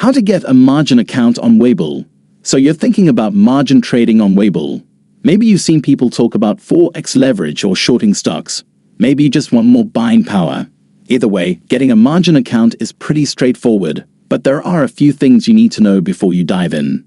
How to get a margin account on Webull. So you're thinking about margin trading on Webull. Maybe you've seen people talk about 4x leverage or shorting stocks. Maybe you just want more buying power. Either way, getting a margin account is pretty straightforward, but there are a few things you need to know before you dive in.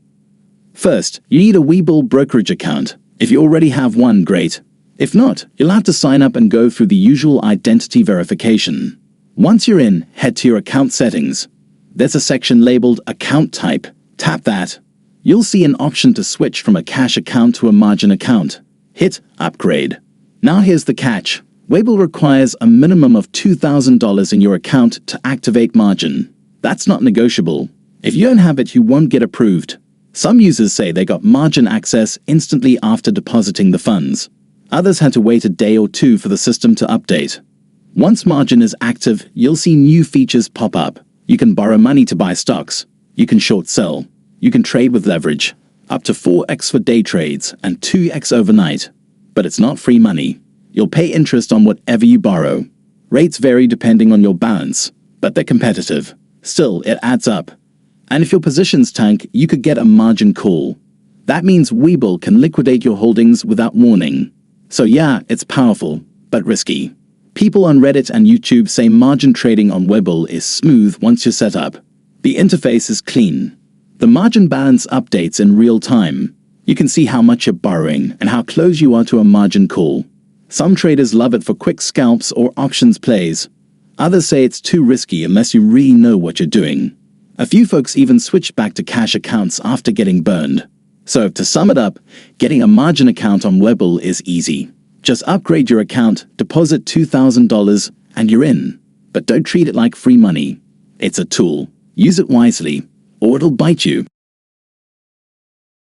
First, you need a Webull brokerage account. If you already have one, great. If not, you'll have to sign up and go through the usual identity verification. Once you're in, head to your account settings. There's a section labeled Account Type. Tap that. You'll see an option to switch from a cash account to a margin account. Hit Upgrade. Now here's the catch. Webull requires a minimum of $2,000 in your account to activate margin. That's not negotiable. If you don't have it, you won't get approved. Some users say they got margin access instantly after depositing the funds. Others had to wait a day or two for the system to update. Once margin is active, you'll see new features pop up. You can borrow money to buy stocks. You can short sell. You can trade with leverage, up to 4x for day trades and 2x overnight. But it's not free money. You'll pay interest on whatever you borrow. Rates vary depending on your balance, but they're competitive. Still, it adds up. And if your positions tank, you could get a margin call. That means Webull can liquidate your holdings without warning. So yeah, it's powerful, but risky. People on Reddit and YouTube say margin trading on Webull is smooth once you're set up. The interface is clean. The margin balance updates in real time. You can see how much you're borrowing and how close you are to a margin call. Some traders love it for quick scalps or options plays. Others say it's too risky unless you really know what you're doing. A few folks even switch back to cash accounts after getting burned. So to sum it up, getting a margin account on Webull is easy. Just upgrade your account, deposit $2,000, and you're in. But don't treat it like free money. It's a tool. Use it wisely, or it'll bite you.